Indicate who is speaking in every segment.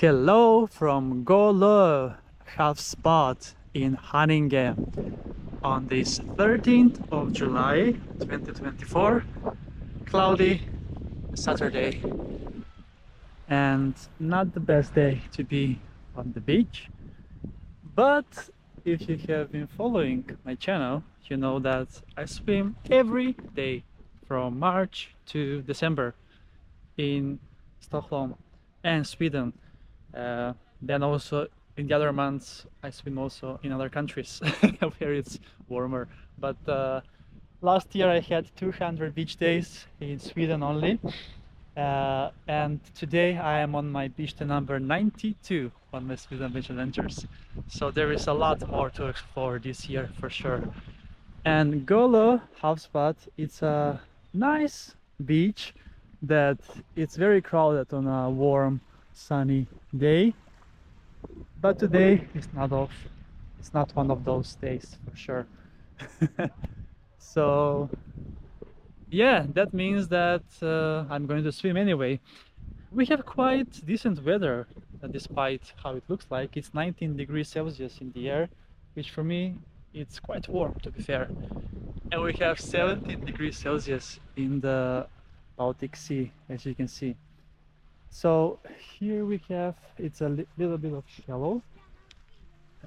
Speaker 1: Hello from Gålö Havsbad in Haninge on this 13th of July 2024, cloudy Saturday, and not the best day to be on the beach. But if you have been following my channel, you know that I swim every day from March to December in Stockholm and Sweden. Then also in the other months I swim also in other countries where it's warmer. But last year I had 200 beach days in Sweden only. And today I am on my beach day number 92 on my Sweden beach adventures. So there is a lot more to explore this year for sure. And Gålö Havsbad, it's a nice beach that it's very crowded on a warm sunny day, but today is not off. It's not one of those days for sure. So yeah, that means that I'm going to swim anyway. We have quite decent weather despite how it looks like. It's 19 degrees Celsius in the air, which for me it's quite warm, to be fair. And we have 17 degrees Celsius in the Baltic Sea, as you can see. So here we have, it's a little bit of shallow,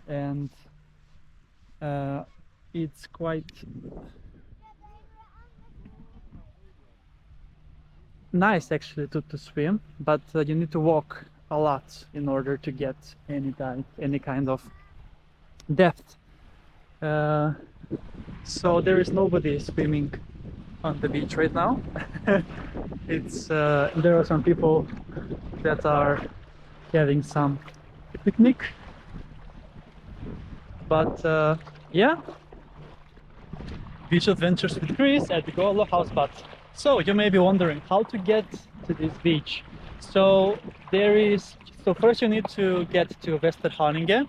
Speaker 1: and it's quite nice actually to swim, but you need to walk a lot in order to get any kind of depth. So there is nobody swimming on the beach right now. It's there are some people that are having some picnic, but yeah, beach adventures with Chris at the Gålö Havsbad. So you may be wondering how to get to this beach. So first you need to get to Haninge,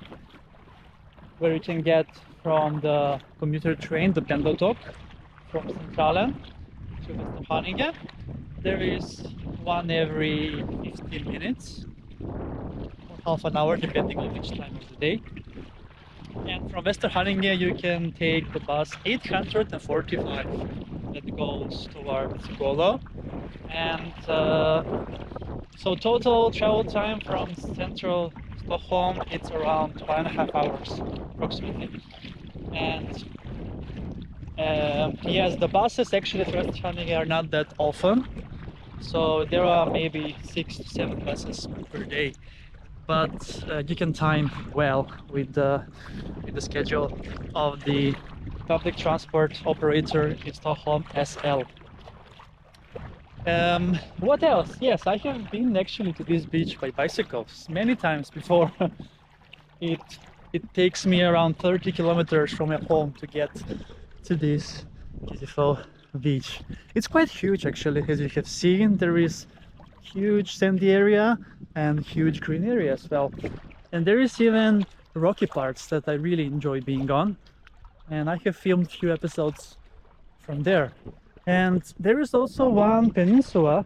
Speaker 1: where you can get from the commuter train, the pendeltåg, from Centralen to Haninge. There is one every 15 minutes or half an hour, depending on which time of the day. And from Haninge you can take the bus 845 that goes towards Gålö. And so total travel time from central Stockholm, it's around 1.5 hours approximately. And yes, the buses actually for Haninge are not that often, so there are maybe 6 to 7 buses per day, but you can time well with the schedule of the public transport operator in Stockholm, SL. What else? Yes, I have been actually to this beach by bicycles many times before. It takes me around 30 kilometers from my home to get to this beautiful beach. It's quite huge actually, as you have seen. There is huge sandy area and huge green area as well. And there is even rocky parts that I really enjoy being on. And I have filmed a few episodes from there. And there is also one peninsula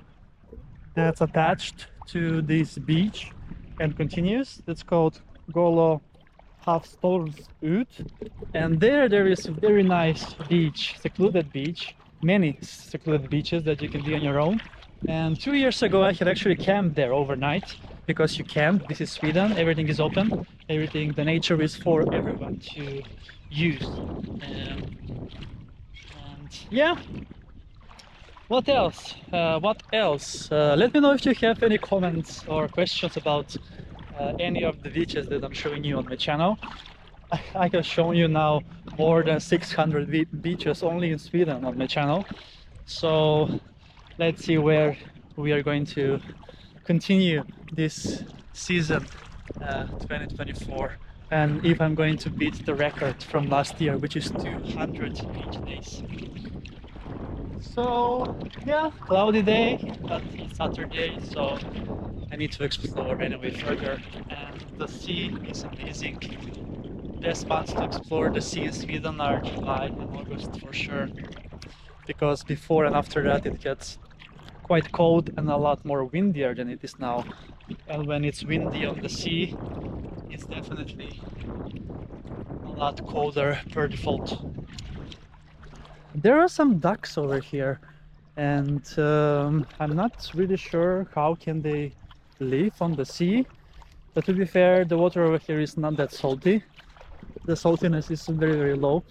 Speaker 1: that's attached to this beach and continues. That's called Gålö Havsbad. And there is a very nice beach, secluded beach, many secluded beaches that you can be on your own. And 2 years ago I had actually camped there overnight, because you can. This is Sweden, everything is open, the nature is for everyone to use. And yeah, what else? Let me know if you have any comments or questions about any of the beaches that I'm showing you on my channel. I have shown you now more than 600 beaches only in Sweden on my channel. So let's see where we are going to continue this season 2024, and if I'm going to beat the record from last year, which is 200 beach days. So yeah, cloudy day, but it's Saturday, so I need to explore anyway further. And the sea is amazing. Best months to explore the sea in Sweden are July and August for sure, because before and after that it gets quite cold and a lot more windier than it is now. And when it's windy on the sea, it's definitely a lot colder per default. There are some ducks over here, and I'm not really sure how can they live on the sea. But to be fair, the water over here is not that salty. The saltiness is very, very low.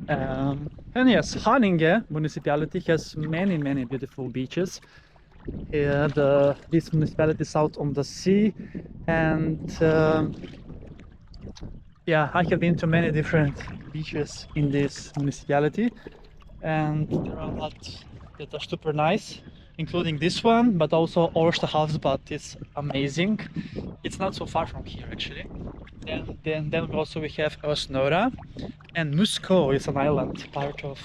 Speaker 1: And yes, Haninge municipality has many, many beautiful beaches. Here, this municipality is out on the sea, and yeah, I have been to many different beaches in this municipality, and there are a lot that are super nice, including this one, but also Gålö Havsbad is amazing. It's not so far from here actually. Then we have Osnora, and Musko is an island part of.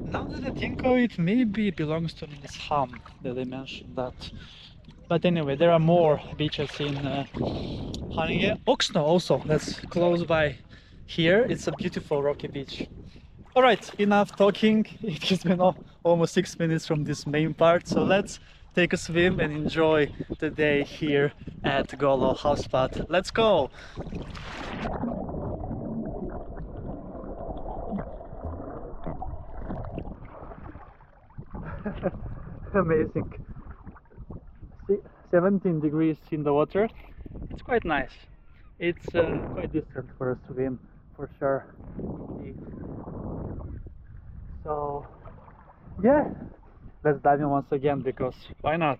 Speaker 1: Now that I think of it, maybe it belongs to Nisham that they mentioned that. But anyway, there are more beaches in Haninge. Oxno also, that's close by here. It's a beautiful rocky beach. Alright, enough talking. It has been almost 6 minutes from this main part, so let's take a swim and enjoy the day here at Gålö Havsbad. Let's go! Amazing. See, 17 degrees in the water. It's quite nice. It's quite decent for a swim, for sure. So, yeah, let's dive in once again, because why not?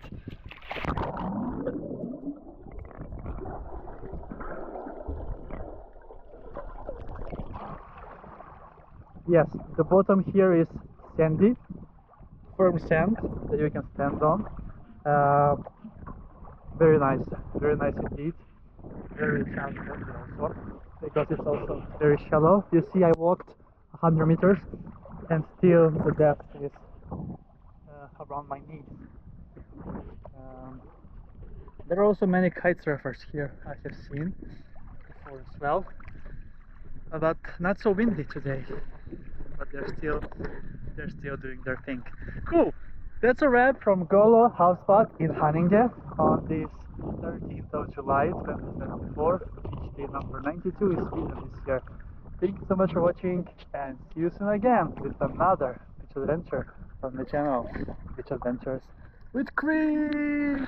Speaker 1: Yes, the bottom here is sandy, firm sand that you can stand on. Very nice indeed. Very shallow water also, because it's also very shallow. You see, I walked 100 meters and still the depth is around my knees. There are also many kite surfers here, I have seen before as well, but not so windy today. But they're still doing their thing. Cool. That's a wrap from Gålö Havsbad in Haninge on this 13th of July 2024. Beach day number 92 in Sweden this year. Thank you so much for watching, and see you soon again with another beach adventure on the channel, Beach Adventures with Chris.